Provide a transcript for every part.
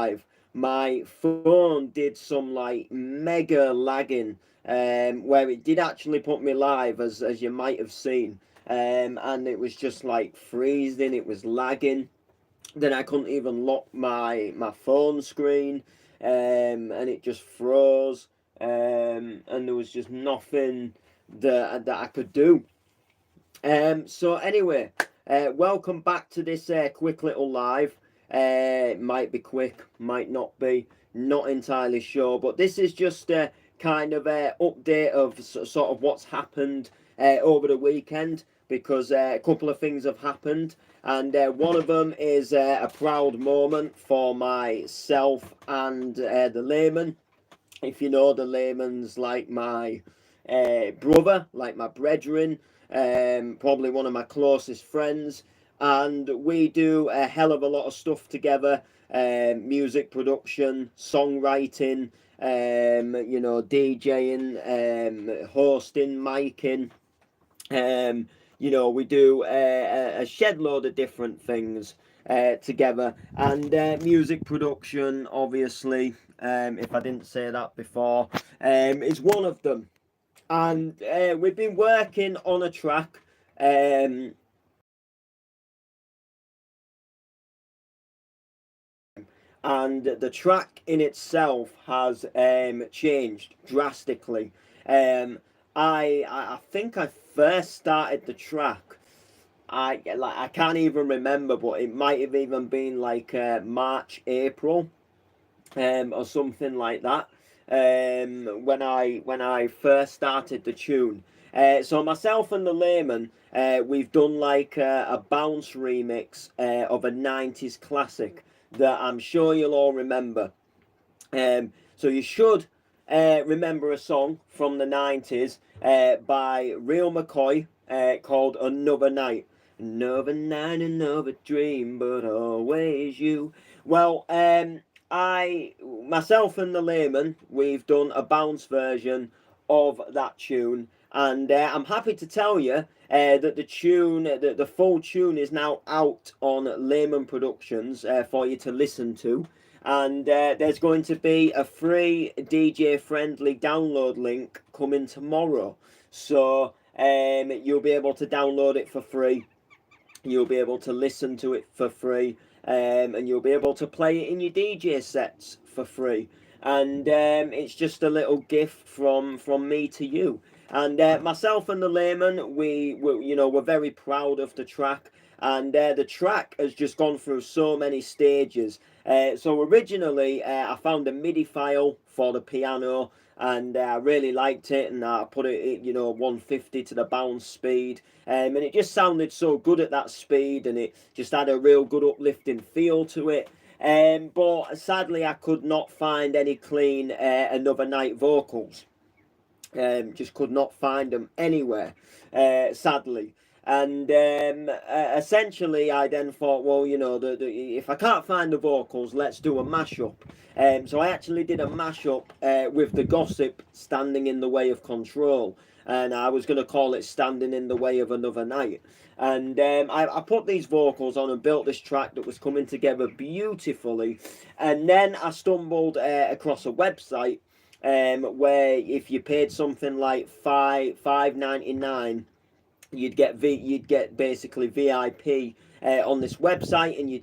live, my phone did some like mega lagging, where it did actually put me live, as you might have seen, and it was just like freezing, it was lagging. Then I couldn't even lock my phone screen, and it just froze, and there was just nothing that I could do. So anyway, welcome back to this quick little live. It might be quick, might not be, not entirely sure, but this is just a kind of a update of sort of what's happened over the weekend, because a couple of things have happened, and one of them is a proud moment for myself and the layman. If you know, the layman's like my brother, like my brethren, probably one of my closest friends, and we do a hell of a lot of stuff together: music production, songwriting, DJing, hosting, miking. We do a shed load of different things together, and music production, obviously, if I didn't say that before, is one of them. And we've been working on a track. And the track in itself has changed drastically. Um, I think I first started the track. I can't even remember, but it might have even been like March, April, or something like that. When I first started the tune. So myself and the layman, we've done like a bounce remix of a '90s classic that I'm sure you'll all remember. So you should remember a song from the '90s by Real McCoy called "Another Night." Another night, another dream, but always you. Well, myself and the layman, we've done a bounce version of that tune, and I'm happy to tell you that the full tune is now out on Layman Productions for you to listen to. And there's going to be a free DJ friendly download link coming tomorrow, so you'll be able to download it for free. You'll be able to listen to it for free, and you'll be able to play it in your DJ sets for free. And it's just a little gift from me to you. And myself and the layman, we're very proud of the track. And the track has just gone through so many stages. So originally, I found a MIDI file for the piano, and I really liked it, and I put it, 150 to the bounce speed, and it just sounded so good at that speed, and it just had a real good uplifting feel to it. But sadly, I could not find any clean Another Night vocals. Just could not find them anywhere, sadly. And essentially, I then thought, well, if I can't find the vocals, let's do a mashup. So I actually did a mashup with the Gossip, Standing in the Way of Control, and I was going to call it Standing in the Way of Another Night. And I put these vocals on and built this track that was coming together beautifully. And then I stumbled across a website where if you paid something like $5.99, you'd get basically VIP on this website, and you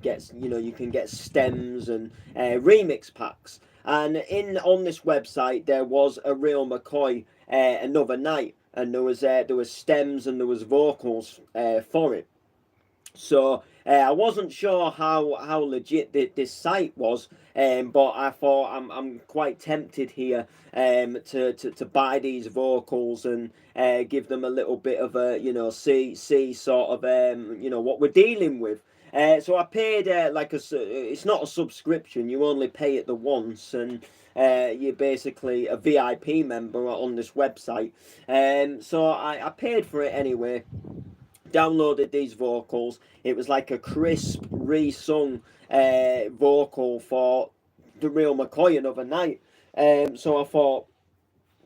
can get stems and remix packs. And on this website there was a Real McCoy Another Night, and there was stems and there was vocals for it. So I wasn't sure how legit this site was, but I thought I'm quite tempted here to buy these vocals and give them a little bit of a see sort of what we're dealing with. So I paid it's not a subscription. You only pay it the once, and you're basically a VIP member on this website. So I paid for it anyway. Downloaded these vocals. It was like a crisp, re-sung vocal for the Real McCoy Another Night. So I thought,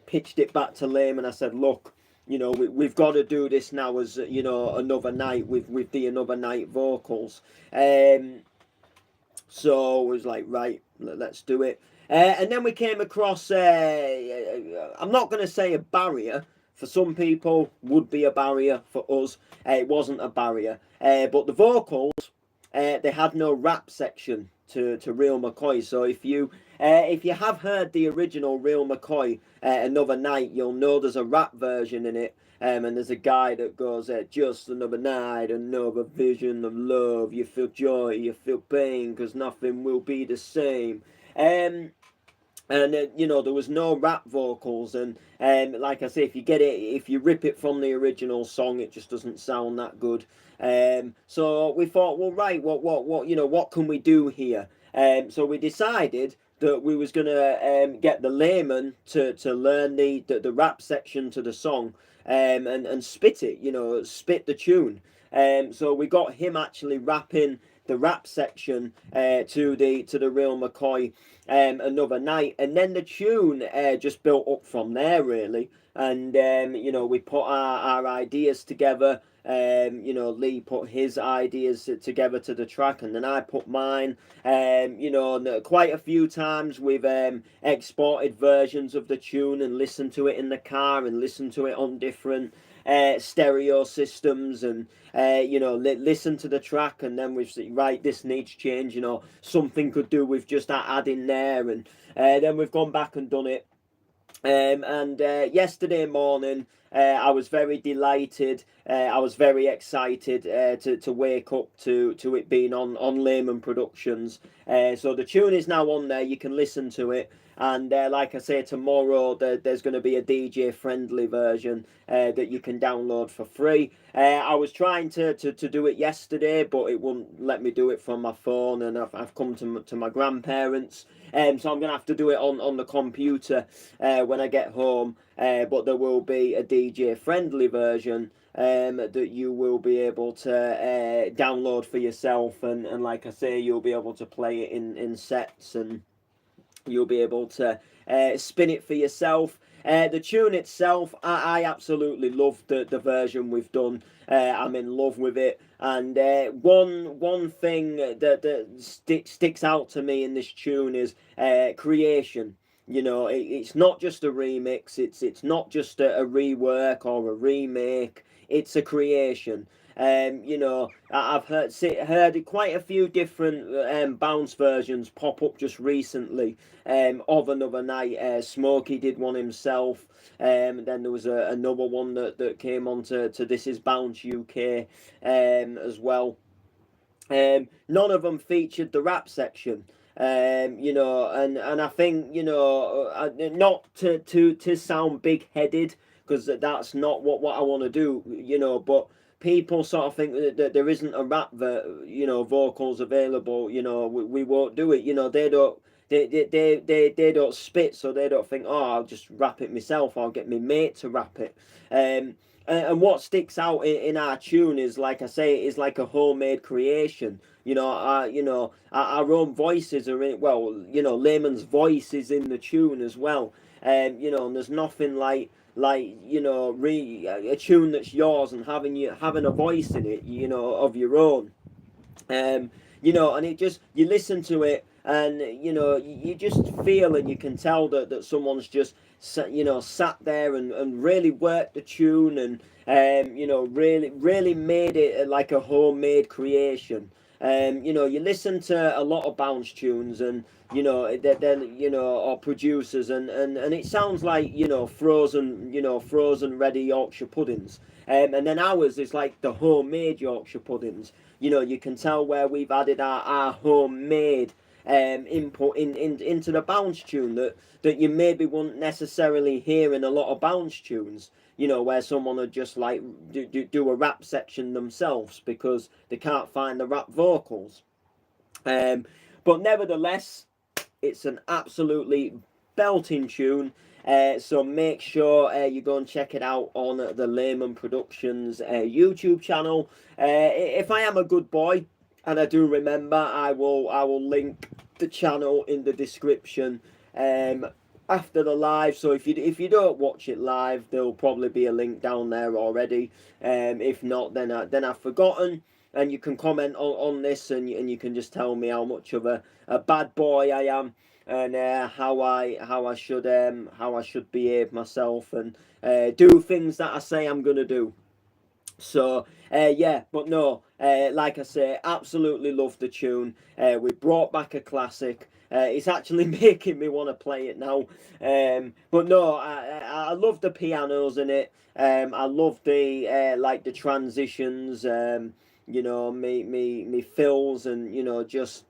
pitched it back to Layman. I said, look, we've got to do this now as Another Night with the Another Night vocals. So I was like, right, let's do it. And then we came across, I'm not going to say a barrier. For some people, would be a barrier. For us, it wasn't a barrier. But the vocals, they had no rap section to Real McCoy. So if you have heard the original Real McCoy, Another Night, you'll know there's a rap version in it. And there's a guy that goes, just another night, another vision of love. You feel joy, you feel pain, because nothing will be the same. And there was no rap vocals, and like I say, if you rip it from the original song, it just doesn't sound that good. So we thought, well, right, what can we do here? So we decided that we was gonna get the layman to learn the rap section to the song, and spit it, spit the tune. So we got him actually rapping the rap section to the Real McCoy, Another Night, and then the tune just built up from there, really. And we put our ideas together. Lee put his ideas together to the track, and then I put mine. And quite a few times we've exported versions of the tune and listened to it in the car and listened to it on different stereo systems, and listen to the track, and then we've said, right, this needs change, something could do with just that add in there, and then we've gone back and done it. And yesterday morning, I was very delighted. I was very excited to wake up to it being on Layman Productions. So the tune is now on there. You can listen to it. And like I say, tomorrow there's going to be a DJ friendly version that you can download for free. I was trying to do it yesterday, but it wouldn't let me do it from my phone, and I've come to my grandparents. So I'm going to have to do it on the computer when I get home. But there will be a DJ friendly version that you will be able to download for yourself, and like I say, you'll be able to play it in sets, and you'll be able to spin it for yourself. The tune itself, I absolutely love the version we've done. I'm in love with it. And one thing that sticks out to me in this tune is creation. It's not just a remix. It's not just a rework or a remake. It's a creation. I've heard quite a few different bounce versions pop up just recently of Another Night. Smokey did one himself. Then there was another one that came on to This Is Bounce UK as well. None of them featured the rap section. And I think, not to sound big headed, because that's not what I want to do, but people sort of think that there isn't a rap vocals available, we won't do it. They don't spit, so they don't think, oh, I'll just rap it myself, I'll get my mate to rap it. And what sticks out in our tune is, like I say, is like a homemade creation. Our own voices are in, Layman's voice is in the tune as well. And there's nothing like a tune that's yours and having a voice in it, of your own. And it just, you listen to it, and you just feel, and you can tell that someone's just sat there and really worked the tune, and really made it like a homemade creation. You listen to a lot of bounce tunes, and or producers, and it sounds like frozen ready Yorkshire puddings. And then ours is like the homemade Yorkshire puddings. You can tell where we've added our homemade input into the bounce tune that you maybe wouldn't necessarily hear in a lot of bounce tunes, where someone would just like do a rap section themselves because they can't find the rap vocals. But nevertheless, it's an absolutely belting tune. So make sure you go and check it out on the Layman Productions YouTube channel. If I am a good boy, and I do remember, I will link the channel in the description after the live. So if you don't watch it live, there'll probably be a link down there already. If not, then I've forgotten. and you can comment on this, and you can just tell me how much of a bad boy I am, and how I should behave myself, and do things that I say I'm gonna do. So yeah, but no, like I say, absolutely love the tune. We brought back a classic. It's actually making me want to play it now. But no, I love the pianos in it. I love the like the transitions. You know, me fills, and just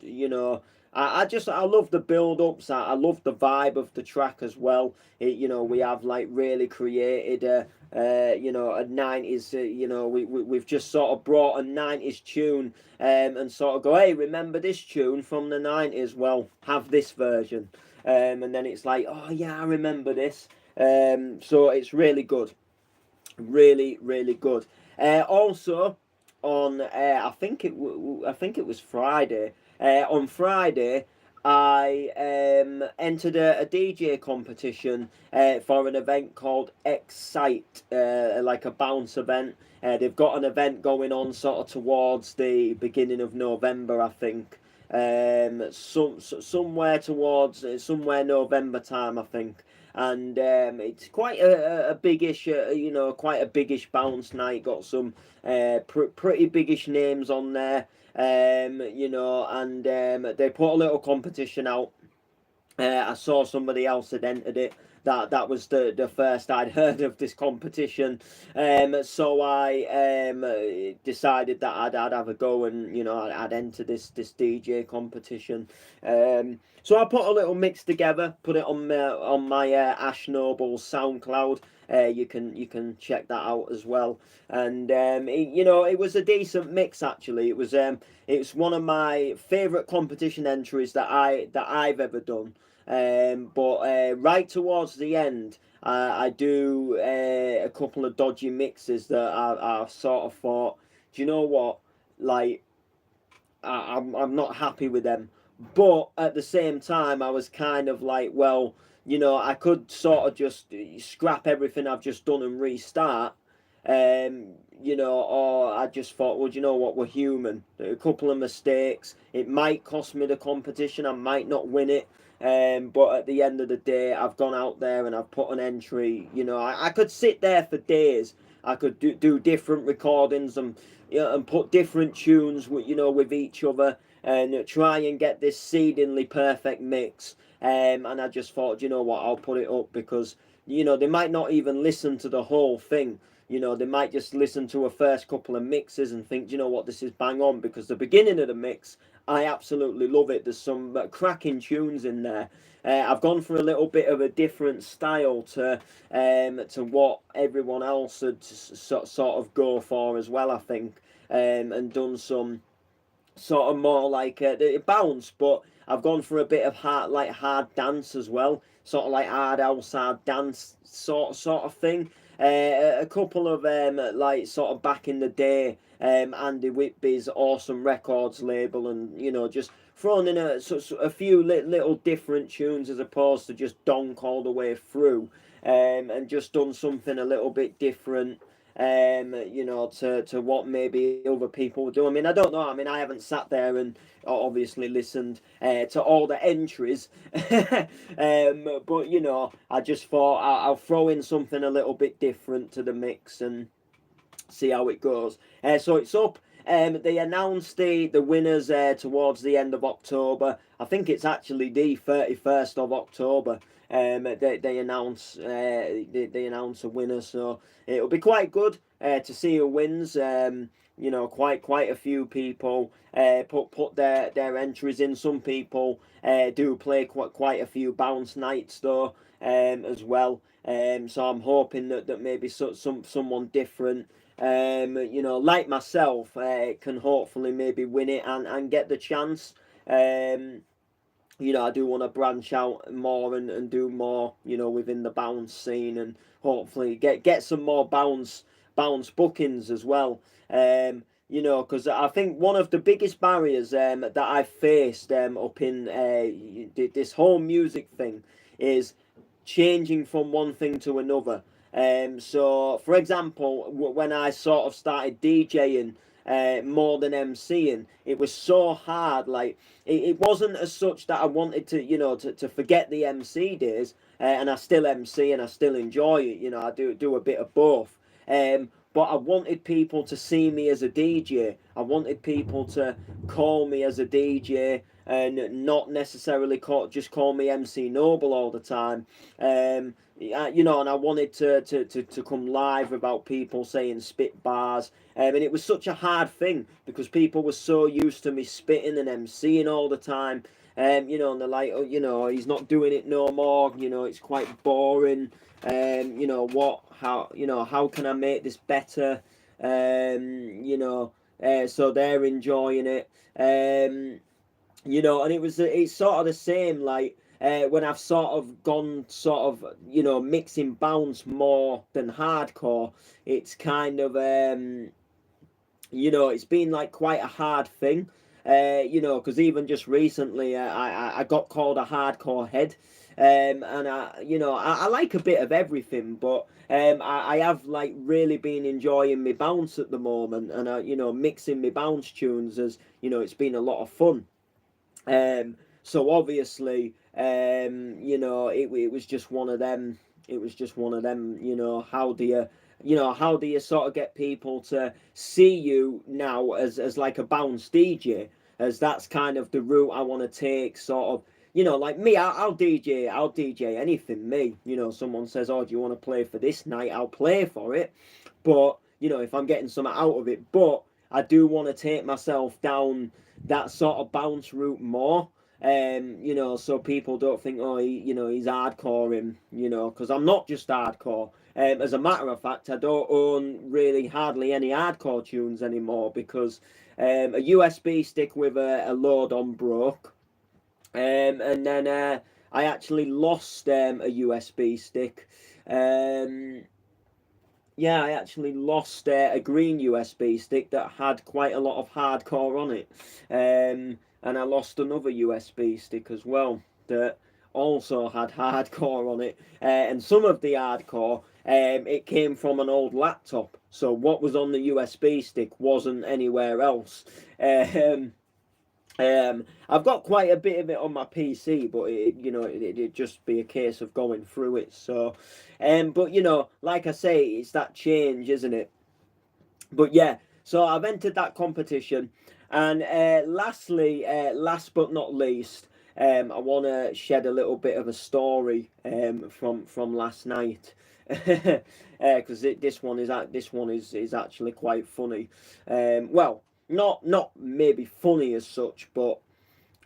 I love the build ups. I love the vibe of the track as well. We have like really created a 90s, we've just sort of brought a 90s tune, and sort of go, hey, remember this tune from the 90s? Well, have this version. And then it's like, oh yeah, I remember this. So it's really good. Really, really good. Also, on I think it was Friday. On Friday, I entered a DJ competition for an event called Excite, like a bounce event. They've got an event going on sort of towards the beginning of November, I think. Somewhere towards somewhere November time, I think. And it's quite a biggish, quite a biggish bounce night. Got some pretty biggish names on there, and they put a little competition out. I saw somebody else had entered it. That was the first I'd heard of this competition. So I decided that I'd have a go, and I'd enter this DJ competition. So I put a little mix together, put it on my Ash Noble's SoundCloud. You can check that out as well. And it was a decent mix actually. It's one of my favourite competition entries that I've ever done. But right towards the end, I do a couple of dodgy mixes that I sort of thought, do you know what? Like, I'm not happy with them. But at the same time, I was kind of like, well, I could sort of just scrap everything I've just done and restart. Or I just thought, well, do you know what? We're human. A couple of mistakes. It might cost me the competition. I might not win it. But at the end of the day, I've gone out there and I've put an entry. I could sit there for days. I could do different recordings, and put different tunes with each other, and try and get this seedingly perfect mix. And I just thought, you know what, I'll put it up, because they might not even listen to the whole thing. They might just listen to a first couple of mixes and think, you know what, this is bang on, because the beginning of the mix, I absolutely love it. There's some cracking tunes in there. I've gone for a little bit of a different style to what everyone else had sort of go for as well, I think, and done some sort of more like bounce, but I've gone for a bit of hard dance as well, sort of like hard house, hard dance sort of thing. A couple of like sort of back in the day, Andy Whitby's Awesome Records label, and just thrown in a few little different tunes as opposed to just donk all the way through, and just done something a little bit different, to what maybe other people would do. I mean, I don't know. I mean, I haven't sat there and obviously listened to all the entries, but I just thought I'll throw in something a little bit different to the mix and see how it goes. So it's up. They announced the winners towards the end of October. I think it's actually the 31st of October. They announce they announce a winner, so it'll be quite good to see who wins. Quite a few people put their entries in. Some people do play quite a few bounce nights though, as well. So I'm hoping that maybe someone different, like myself, can hopefully maybe win it and get the chance. I do want to branch out more and do more, within the bounce scene, and hopefully get some more bounce bookings as well. Because I think one of the biggest barriers that I've faced up in this whole music thing is changing from one thing to another. So, for example, when I sort of started DJing, more than MCing. It was so hard. Like it wasn't as such that I wanted to, to forget the MC days. And I still MC and I still enjoy it. I do a bit of both. But I wanted people to see me as a DJ. I wanted people to call me as a DJ and not necessarily just call me MC Noble all the time. And I wanted to come live without people saying spit bars. And it was such a hard thing because people were so used to me spitting and MCing all the time. And they're like, oh, he's not doing it no more. It's quite boring. How can I make this better? So they're enjoying it. And it's sort of the same, like, when I've sort of gone mixing bounce more than hardcore, it's kind of, it's been like quite a hard thing. Because even just recently, I got called a hardcore head, and I like a bit of everything, but I have like really been enjoying my bounce at the moment, and mixing my bounce tunes as it's been a lot of fun. So obviously, it was just one of them. It was just one of them. How do you sort of get people to see you now as like a bounce DJ? As that's kind of the route I want to take. Sort of, like me, I'll DJ anything. Me, someone says, "Oh, do you want to play for this night?" I'll play for it. But if I'm getting something out of it, but I do want to take myself down that sort of bounce route more. So people don't think, oh, he's hardcore him, because I'm not just hardcore. As a matter of fact, I don't own really hardly any hardcore tunes anymore because a USB stick with a load on broke. And then I actually lost a USB stick. Yeah, I actually lost a green USB stick that had quite a lot of hardcore on it. And I lost another USB stick as well that also had hardcore on it. And some of the hardcore, it came from an old laptop. So what was on the USB stick wasn't anywhere else. I've got quite a bit of it on my PC, but it'd just be a case of going through it. So, but like I say, it's that change, isn't it? But yeah, so I've entered that competition, and lastly, last but not least, I want to shed a little bit of a story from last night. Because this one is actually quite funny. Well, not maybe funny as such, but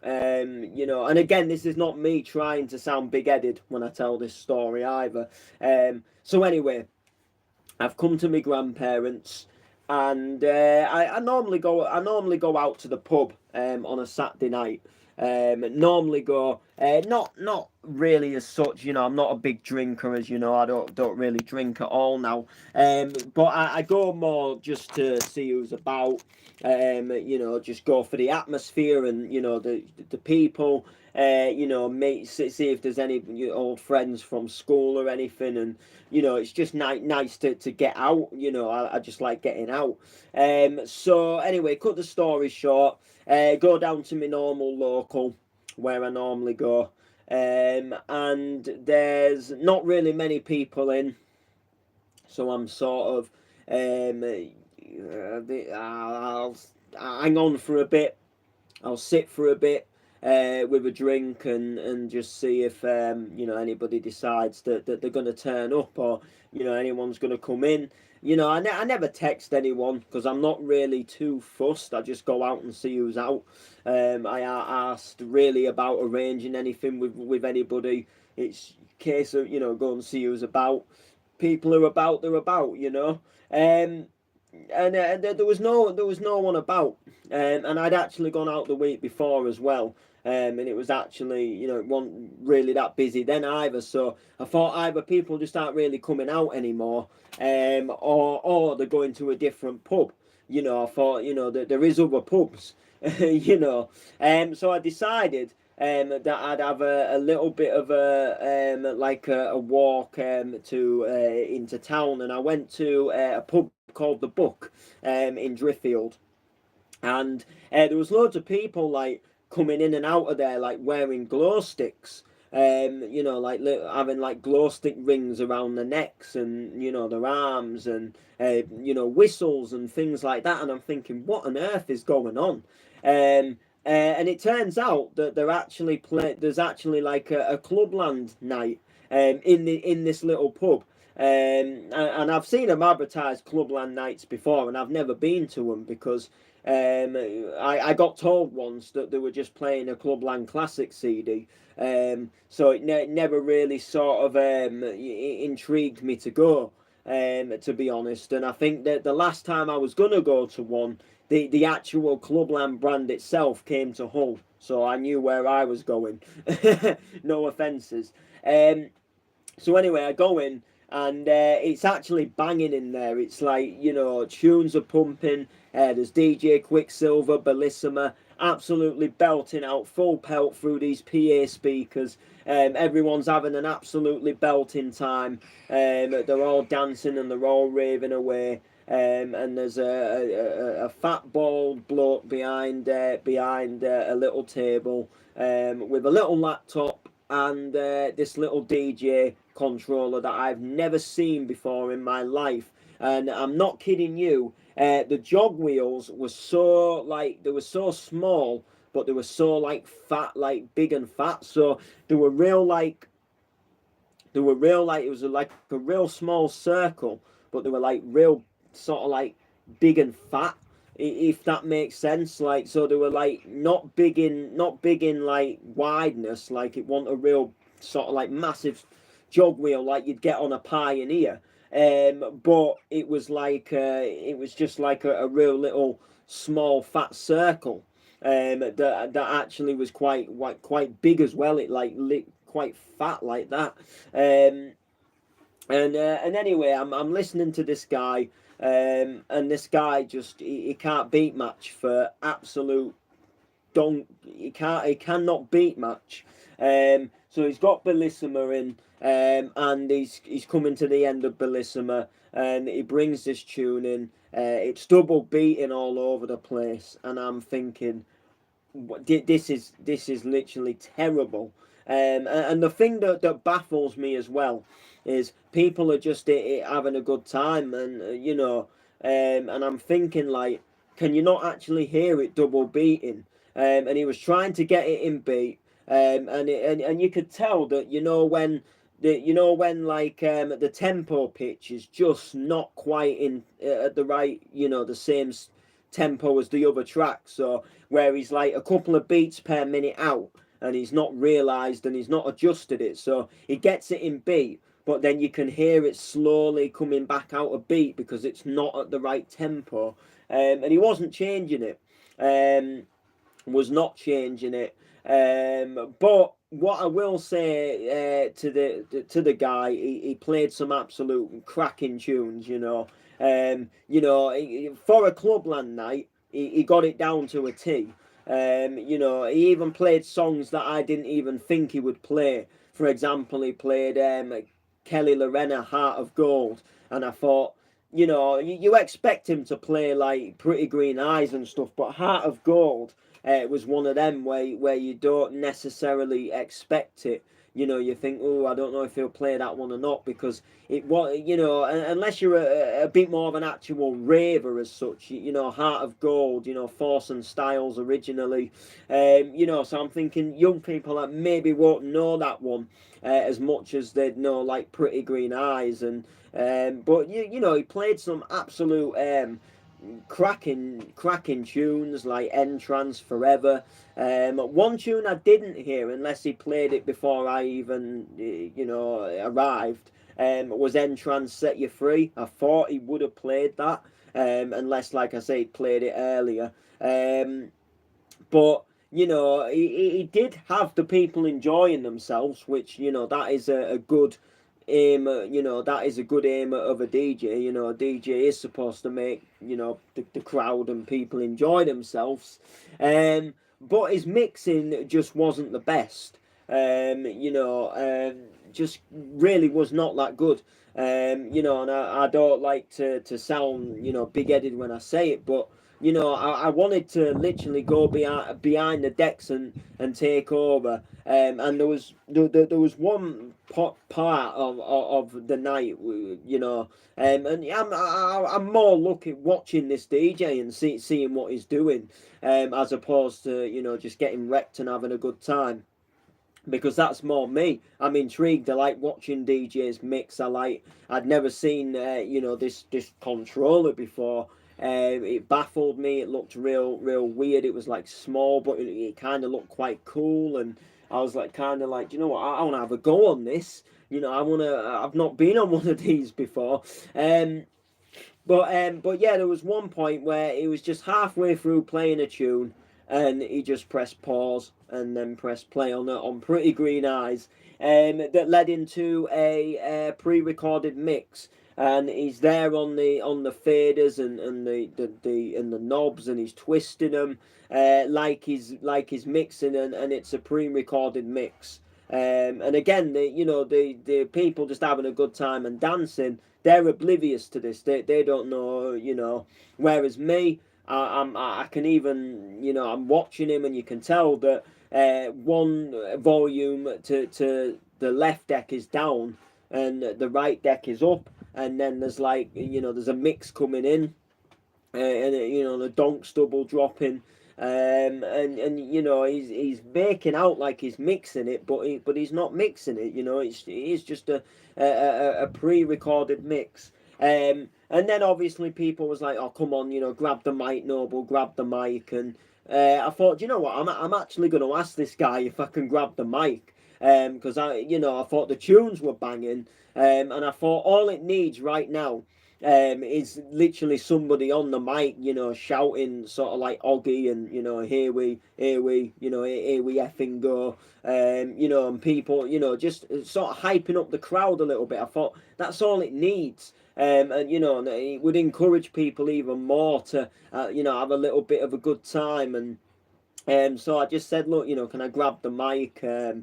and again, this is not me trying to sound big-headed when I tell this story either. So anyway, I've come to my grandparents, and I normally go out to the pub on a Saturday night. Normally go not really as such. I'm not a big drinker, as you know. I don't really drink at all now. But I go more just to see who's about. Just go for the atmosphere and the people. Meet, see if there's any old friends from school or anything, and it's just nice to get out. I just like getting out. So anyway, cut the story short. Go down to my normal local where I normally go, and there's not really many people in, so I'm sort of I'll hang on for a bit. I'll sit for a bit with a drink and just see if anybody decides that they're going to turn up, or anyone's going to come in. I never text anyone because I'm not really too fussed. I just go out and see who's out. I asked really about arranging anything with anybody. It's a case of go and see who's about. People are about, they're about. And there was no one about, and I'd actually gone out the week before as well, and it was actually it wasn't really that busy then either. So I thought either people just aren't really coming out anymore, or they're going to a different pub. I thought that there is other pubs, so I decided that I'd have a little bit of a walk into town, and I went to a pub called the Book in Driffield. and there was loads of people like coming in and out of there like wearing glow sticks, you know, like having like glow stick rings around their necks and, you know, their arms, and you know, whistles and things like that. And I'm thinking, what on earth is going on? And it turns out that there's actually like a clubland night in this little pub. And I've seen them advertise clubland nights before, and I've never been to them because I got told once that they were just playing a Clubland Classic CD. So it never really sort of intrigued me to go, to be honest. And I think that the last time I was going to go to one, the actual Clubland brand itself came to Hull. So I knew where I was going. No offences. So anyway, I go in, and it's actually banging in there. It's like, you know, tunes are pumping. There's DJ Quicksilver, Bellissima, absolutely belting out full pelt through these PA speakers. Everyone's having an absolutely belting time. They're all dancing and they're all raving away. And there's a fat bald bloke behind a little table with a little laptop and this little DJ controller that I've never seen before in my life. And I'm not kidding you. The jog wheels were so like, they were so small, but they were so like fat, like big and fat. So they were real like it was like a real small circle, but they were like real sort of like big and fat, if that makes sense. Like, so they were like not big in like wideness, like it wasn't a real sort of like massive jog wheel like you'd get on a Pioneer. But it was like it was just like a real little small fat circle. That actually was quite big as well. It like lit quite fat like that. And anyway, I'm listening to this guy, and this guy just he can't beat match for absolute don't he cannot beat match. So he's got Bellissima in, and he's coming to the end of Bellissima, and he brings this tune in. It's double beating all over the place, and I'm thinking, this is literally terrible. And the thing that baffles me as well is people are just having a good time, and you know, and I'm thinking like, can you not actually hear it double beating? And he was trying to get it in beat, and you could tell that, when like the tempo pitch is just not quite in at the right, the same tempo as the other track. So where he's like a couple of beats per minute out, and he's not realised and he's not adjusted it, so he gets it in beat, but then you can hear it slowly coming back out of beat because it's not at the right tempo. And he wasn't changing it. Was not changing it. But what I will say to the guy, he played some absolute cracking tunes. For a Clubland night, he got it down to a T. He even played songs that I didn't even think he would play. For example, he played Kelly Lorena, Heart of Gold, and I thought, you expect him to play like Pretty Green Eyes and stuff, but Heart of Gold was one of them where you don't necessarily expect it. You think, oh, I don't know if he'll play that one or not, because it was, unless you're a bit more of an actual raver as such, Heart of Gold, Force and Styles originally, so I'm thinking young people that maybe won't know that one as much as they'd know like Pretty Green Eyes, and but he played some absolute cracking tunes like Entrance, Forever. One tune I didn't hear, unless he played it before I even arrived, was Entrance, Set You Free. I thought he would have played that, unless, like I say, he played it earlier. But he did have the people enjoying themselves, which that is a good aim. That is a good aim of a DJ. A DJ is supposed to make the crowd and people enjoy themselves. But his mixing just wasn't the best. Just really was not that good. And I don't like to sound big headed when I say it, but I wanted to literally go behind the decks and take over. And there was one part of the night, and I'm more looking watching this DJ and seeing what he's doing, as opposed to just getting wrecked and having a good time, because that's more me. I'm intrigued. I like watching DJs mix. I'd never seen this controller before. It baffled me. It looked real weird. It was like small, but it kind of looked quite cool. And I was like, kind of like, you know what? I want to have a go on this. I've not been on one of these before. But yeah, there was one point where he was just halfway through playing a tune, and he just pressed pause and then pressed play on Pretty Green Eyes, that led into a pre-recorded mix. And he's there on the faders and the knobs, and he's twisting them, like he's mixing, and it's a pre-recorded mix. And again, the people just having a good time and dancing, they're oblivious to this. They don't know, Whereas me, I can even, I'm watching him, and you can tell that one volume to the left deck is down, and the right deck is up, and then there's there's a mix coming in, and the donks double dropping. And he's making out like he's mixing it, but he's not mixing it. It's just a pre-recorded mix. And then obviously people was like, oh come on, grab the mic, Noble, grab the mic. And I thought, you know what, I'm actually going to ask this guy if I can grab the mic, because I thought the tunes were banging, and I thought all it needs right now is literally somebody on the mic, shouting sort of like Oggy, and here we effing go, and people, just sort of hyping up the crowd a little bit. I thought that's all it needs. And it would encourage people even more to have a little bit of a good time. And so I just said, look, can I grab the mic? I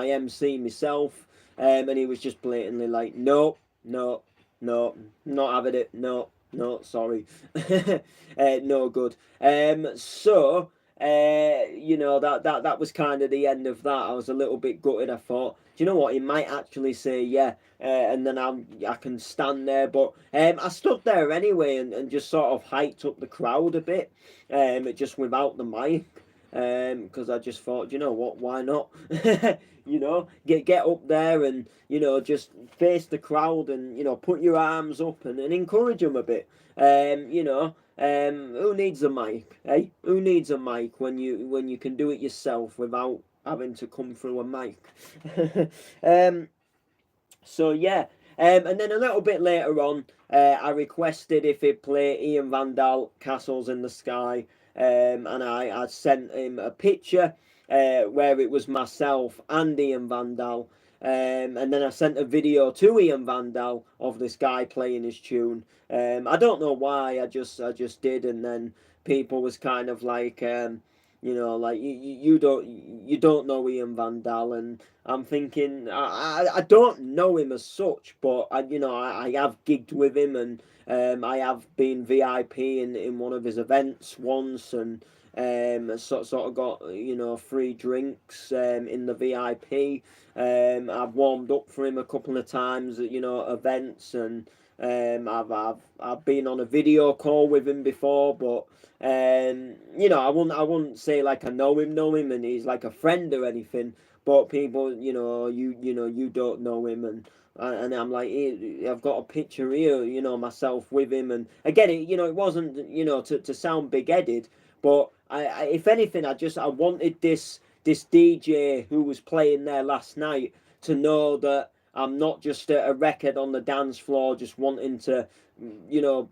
MC myself. And he was just blatantly like, no, no, no, not having it, no, no, sorry, no good. That was kind of the end of that. I was a little bit gutted. I thought, do you know what? He might actually say yeah, and then I can stand there. But I stood there anyway, and just sort of hyped up the crowd a bit, just without the mic. Because I just thought, you know what, why not? Get up there and just face the crowd, and put your arms up and encourage them a bit. Who needs a mic? Hey, who needs a mic when you can do it yourself without having to come through a mic? So yeah. And then a little bit later on, I requested if he'd play Ian Vandal, Castles in the Sky. And I sent him a picture where it was myself and Ian Vandal. And then I sent a video to Ian Vandal of this guy playing his tune. I don't know why, I just did, and then people was kind of like, like you don't know Ian Vandal, and I'm thinking I don't know him as such, but I have gigged with him, and I have been VIP in one of his events once, and sort of got free drinks in the VIP. I've warmed up for him a couple of times at events, and I've been on a video call with him before, but I wouldn't say like I know him and he's like a friend or anything. But people, you don't know him, and I'm like, I've got a picture here, myself with him, and again, it wasn't, to sound big headed, but if anything, I wanted this DJ who was playing there last night to know that I'm not just a record on the dance floor, just wanting to,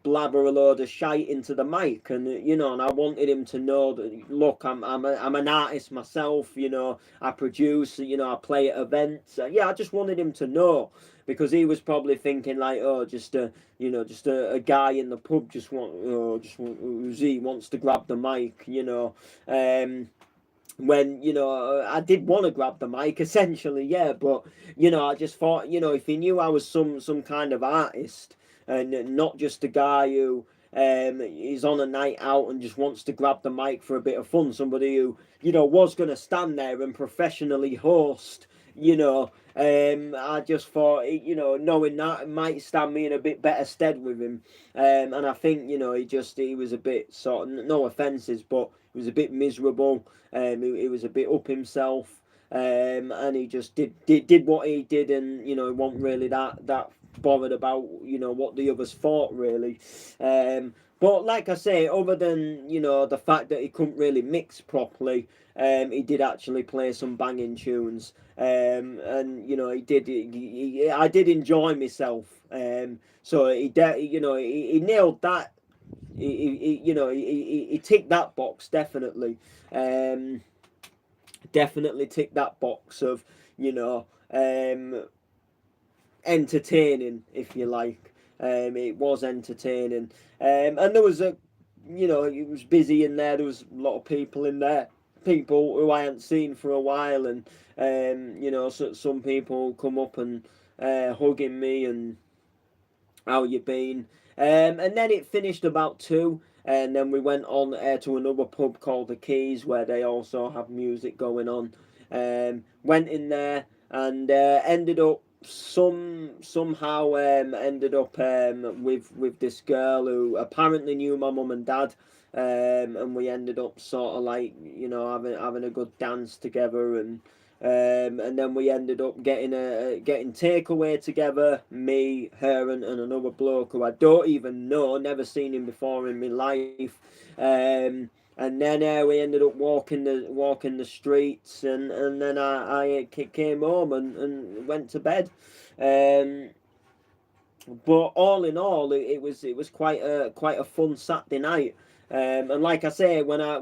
blabber a load of shite into the mic, and and I wanted him to know that, look, I'm an artist myself, I produce, I play at events. I just wanted him to know, because he was probably thinking like, oh, just a guy in the pub wants to grab the mic, when I did want to grab the mic essentially, yeah, but I just thought, if he knew I was some kind of artist, and not just a guy who is on a night out and just wants to grab the mic for a bit of fun. Somebody who, was going to stand there and professionally host, I just thought, knowing that, it might stand me in a bit better stead with him. And I think, he was a bit sort of, no offences, but he was a bit miserable. He was a bit up himself. And he just did what he did, and he wasn't really that bothered about what the others thought, really. But like I say, other than the fact that he couldn't really mix properly, he did actually play some banging tunes, and he did. I did enjoy myself. So he nailed that. He ticked that box definitely. Definitely ticked that box of entertaining, if you like. It was entertaining, and there was it was busy in there. There was a lot of people in there, people who I hadn't seen for a while, and so some people come up and hugging me and how you been. And then it finished about 2, and then we went on to another pub called the Keys, where they also have music going on. Went in there and ended up somehow ended up with this girl who apparently knew my mum and dad, and we ended up sort of like having a good dance together, and then we ended up getting takeaway together, me, her, and another bloke who I don't even know, never seen him before in my life. And then we ended up walking the streets, and then I came home and went to bed. But all in all, it was quite a fun Saturday night. And like I say, when I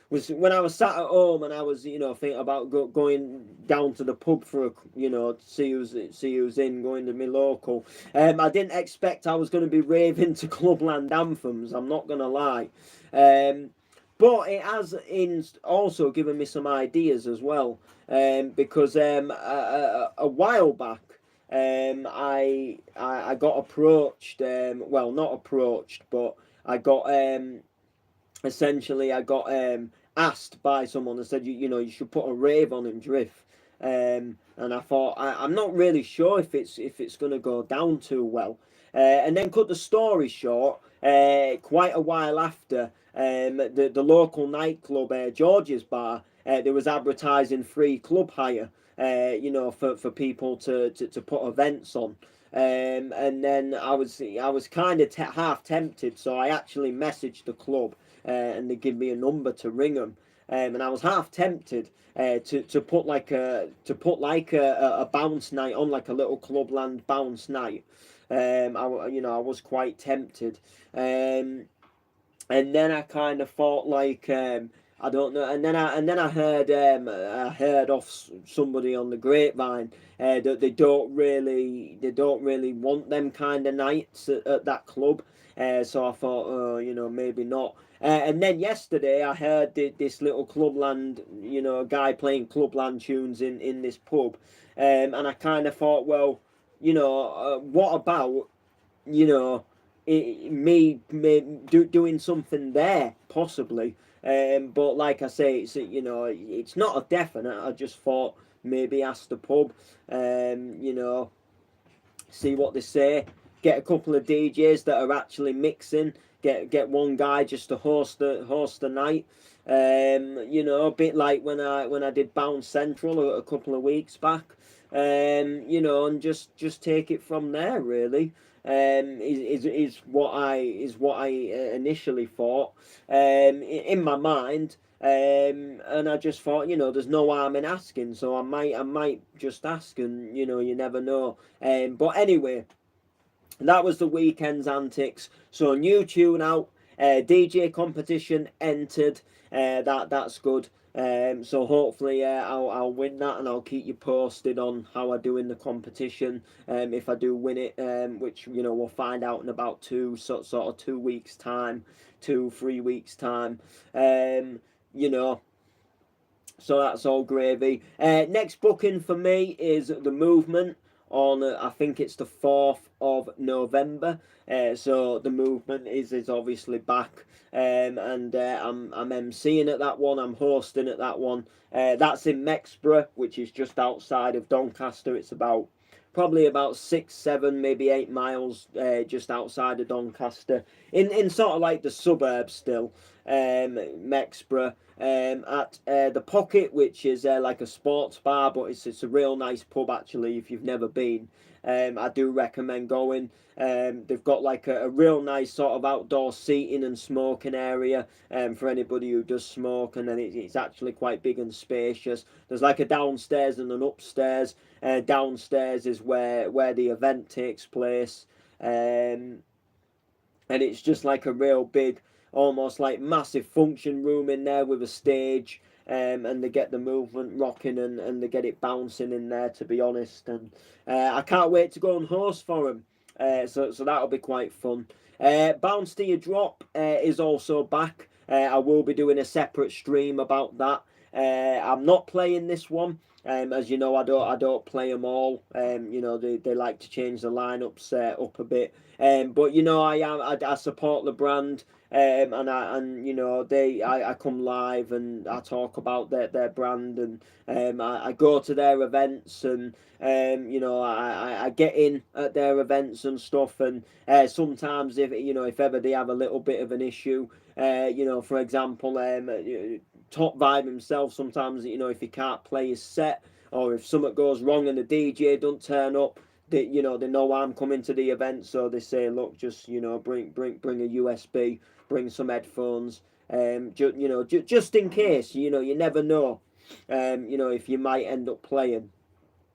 was sat at home and I was thinking about going down to the pub for see who's in, going to my local. I didn't expect I was going to be raving to Clubland anthems. I'm not gonna lie. But it has also given me some ideas as well, because a while back, I got approached. Well, not approached, but I got essentially I got asked by someone and said you should put a rave on in Drift. And I thought I'm not really sure if it's going to go down too well. And then cut the story short, quite a while after, the local nightclub, George's Bar, there was advertising free club hire, for people to put events on. And then I was kind of half tempted, so I actually messaged the club, and they give me a number to ring them. And I was half tempted to put like a bounce night on, like a little Clubland bounce night. I was quite tempted. And then I kind of thought like I don't know, and then I heard off somebody on the grapevine that they don't really want them kind of nights at that club. So I thought, oh, maybe not. And then yesterday I heard this little Clubland, guy playing Clubland tunes in this pub, and I kind of thought, well, what about, me doing something there possibly. But like I say, it's not a definite. I just thought maybe ask the pub, see what they say. Get a couple of DJs that are actually mixing. Get one guy just to host the night. A bit like when I did Bounce Central a couple of weeks back. And just take it from there really. Is what I initially thought in my mind, and I just thought there's no harm in asking, so I might just ask, and you never know. But anyway, that was the weekend's antics. So new tune out, DJ competition entered. That's good. So hopefully I'll win that, and I'll keep you posted on how I do in the competition. If I do win it, which we'll find out in about 2 weeks time, 3 weeks time. So that's all gravy. Next booking for me is The Movement on I think it's the 4th of November. So the movement is obviously back, and I'm emceeing at that one. I'm hosting at that one. That's in Mexborough, which is just outside of Doncaster. It's probably about 6, 7, maybe 8 miles just outside of Doncaster, in sort of like the suburbs still. Mexborough, at the Pocket, which is like a sports bar, but it's a real nice pub actually. If you've never been, I do recommend going. They've got like a real nice sort of outdoor seating and smoking area for anybody who does smoke, and then it's actually quite big and spacious. There's like a downstairs and an upstairs. Downstairs is where the event takes place, and it's just like a real big, almost like massive function room in there with a stage. And they get the movement rocking, and they get it bouncing in there, to be honest. And I can't wait to go and host for them. So that'll be quite fun. Bounce to Your Drop is also back. I will be doing a separate stream about that. I'm not playing this one. As you know, I don't play them all. You know, they like to change the lineups up a bit. But you know, I support the brand. And you know, I come live and I talk about their brand, and I go to their events, and you know, I get in at their events and stuff. And sometimes, if ever they have a little bit of an issue, you know, for example, Top Vibe himself, sometimes, you know, if he can't play his set, or if something goes wrong and the DJ don't turn up, they know I'm coming to the event, so they say, look, just, you know, bring a USB, bring some headphones, just in case, you know, you never know, you know, if you might end up playing.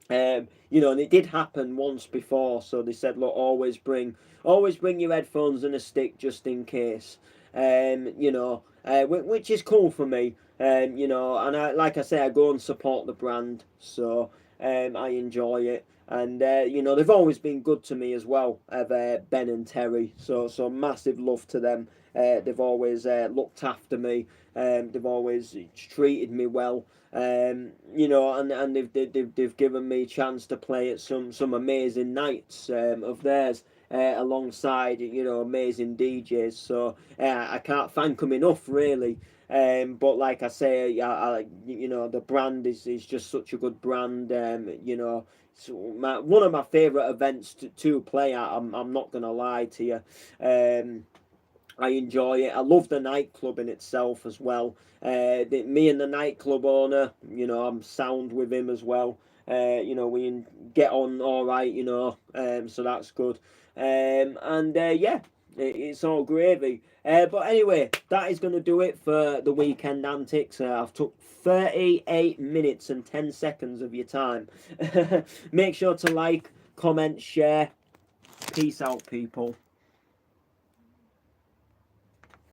You know, and it did happen once before, so they said, look, always bring your headphones and a stick just in case. You know, which is cool for me. You know, and like I say, I go and support the brand, so I enjoy it. And you know, they've always been good to me as well, Ben and Terry. So massive love to them. They've always looked after me. They've always treated me well. You know, and they've given me a chance to play at some amazing nights of theirs. Alongside, you know, amazing DJs, so I can't thank them enough, really. But like I say, you know, the brand is just such a good brand. You know, so one of my favourite events to play at. I'm not gonna lie to you. I enjoy it. I love the nightclub in itself as well. Me and the nightclub owner, you know, I'm sound with him as well. You know, we get on all right, you know, so that's good. Yeah, it's all gravy. But anyway, that is going to do it for the weekend antics. I've took 38 minutes and 10 seconds of your time. Make sure to like, comment, share. Peace out, people.